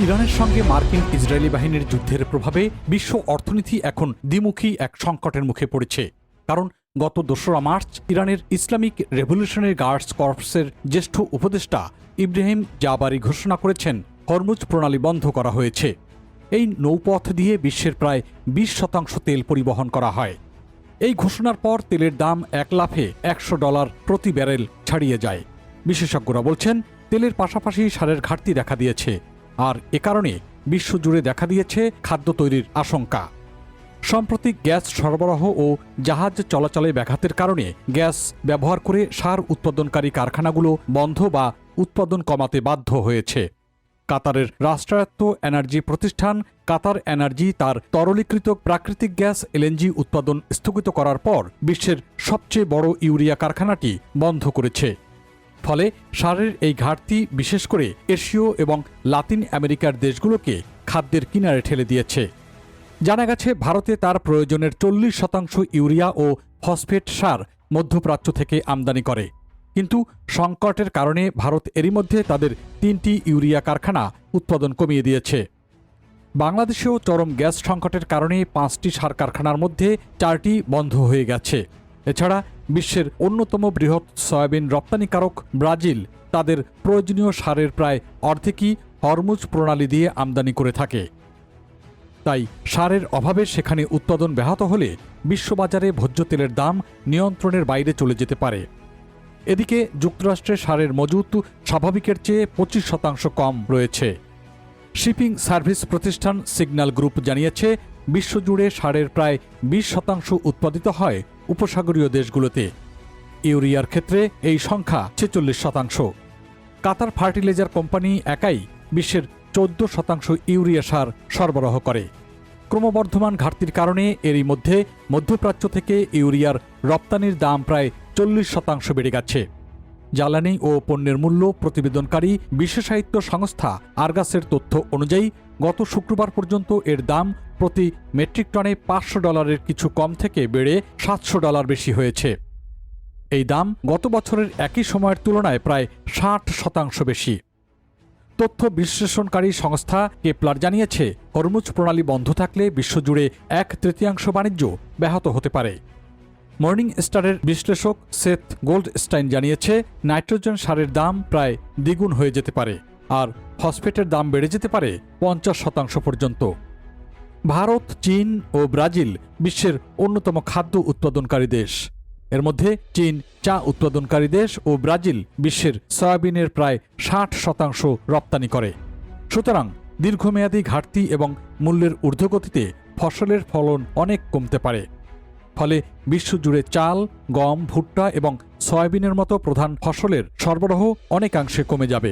ইরানের সঙ্গে মার্কিন ইসরায়েলি বাহিনীর যুদ্ধের প্রভাবে বিশ্ব অর্থনীতি এখন দ্বিমুখী এক সংকটের মুখে পড়েছে। কারণ গত ২রা মার্চ ইরানের ইসলামিক রেভলিউশনারি গার্ডস কর্পসের জ্যেষ্ঠ উপদেষ্টা ইব্রাহিম জাবারি ঘোষণা করেছেন হরমুজ প্রণালী বন্ধ করা হয়েছে। এই নৌপথ দিয়ে বিশ্বের প্রায় ২০% তেল পরিবহন করা হয়। এই ঘোষণার পর তেলের দাম এক লাফে $১০০ প্রতি ব্যারেল ছাড়িয়ে যায়। বিশেষজ্ঞরা বলছেন তেলের পাশাপাশি সারের ঘাটতি দেখা দিয়েছে, আর এ কারণে বিশ্বজুড়ে দেখা দিয়েছে খাদ্য তৈরির আশঙ্কা। সাম্প্রতিক গ্যাস সরবরাহ ও জাহাজ চলাচলে ব্যাঘাতের কারণে গ্যাস ব্যবহার করে সার উৎপাদনকারী কারখানাগুলো বন্ধ বা উৎপাদন কমাতে বাধ্য হয়েছে। কাতারের রাষ্ট্রায়ত্ত এনার্জি প্রতিষ্ঠান কাতার এনার্জি তার তরলীকৃত প্রাকৃতিক গ্যাস এলএনজি উৎপাদন স্থগিত করার পর বিশ্বের সবচেয়ে বড় ইউরিয়া কারখানাটি বন্ধ করেছে। ফলে সারের এই ঘাটতি বিশেষ করে এশীয় এবং লাতিন আমেরিকার দেশগুলোকে খাদ্যের কিনারে ঠেলে দিয়েছে। জানা গেছে ভারতে তার প্রয়োজনের 40% ইউরিয়া ও ফসফেট সার মধ্যপ্রাচ্য থেকে আমদানি করে, কিন্তু সংকটের কারণে ভারত এরই মধ্যে তাদের 3টি ইউরিয়া কারখানা উৎপাদন কমিয়ে দিয়েছে। বাংলাদেশেও চরম গ্যাস সংকটের কারণে 5টি সার কারখানার মধ্যে 4টি বন্ধ হয়ে গেছে। এছাড়া বিশ্বের অন্যতম বৃহৎ সয়াবিন রপ্তানিকারক ব্রাজিল তাদের প্রয়োজনীয় সারের প্রায় অর্ধেকই হরমুজ প্রণালী দিয়ে আমদানি করে থাকে। তাই সারের অভাবে সেখানে উৎপাদন ব্যাহত হলে বিশ্ববাজারে ভোজ্য তেলের দাম নিয়ন্ত্রণের বাইরে চলে যেতে পারে। এদিকে যুক্তরাষ্ট্রে সারের মজুত স্বাভাবিকের চেয়ে 25% কম রয়েছে। শিপিং সার্ভিস প্রতিষ্ঠান সিগন্যাল গ্রুপ জানিয়েছে বিশ্বজুড়ে সারের প্রায় 20% উৎপাদিত হয় উপসাগরীয় দেশগুলোতে। ইউরিয়ার ক্ষেত্রে এই সংখ্যা 46%। কাতার ফার্টিলাইজার কোম্পানি একাই বিশ্বের 14% ইউরিয়া সার সরবরাহ করে। ক্রমবর্ধমান ঘাটতির কারণে এরই মধ্যে মধ্যপ্রাচ্য থেকে ইউরিয়ার রপ্তানির দাম প্রায় 40% বেড়ে গেছে। জ্বালানি ও পণ্যের মূল্য প্রতিবেদনকারী বিশেষায়িত সংস্থা আরগাসের তথ্য অনুযায়ী গত শুক্রবার পর্যন্ত এর দাম প্রতি মেট্রিক টনে $500 কিছু কম থেকে বেড়ে $700 বেশি হয়েছে। এই দাম গত বছরের একই সময়ের তুলনায় প্রায় 60% বেশি। তথ্য বিশ্লেষণকারী সংস্থা কেপলার জানিয়েছে হরমুজ প্রণালী বন্ধ থাকলে বিশ্বজুড়ে 1/3 বাণিজ্য ব্যাহত হতে পারে। মর্নিং স্টারের বিশ্লেষক সেথ গোল্ডস্টাইন জানিয়েছে নাইট্রোজেন সারের দাম প্রায় দ্বিগুণ হয়ে যেতে পারে, আর ফসফেটের দাম বেড়ে যেতে পারে 50% পর্যন্ত। ভারত, চীন ও ব্রাজিল বিশ্বের অন্যতম খাদ্য উৎপাদনকারী দেশ। এর মধ্যে চীন চা উৎপাদনকারী দেশ ও ব্রাজিল বিশ্বের সয়াবিনের প্রায় 60% রপ্তানি করে। সুতরাং দীর্ঘমেয়াদী ঘাটতি এবং মূল্যের ঊর্ধ্বগতিতে ফসলের ফলন অনেক কমতে পারে। ফলে বিশ্বজুড়ে চাল, গম, ভুট্টা এবং সয়াবিনের মতো প্রধান ফসলের সরবরাহ অনেকাংশে কমে যাবে।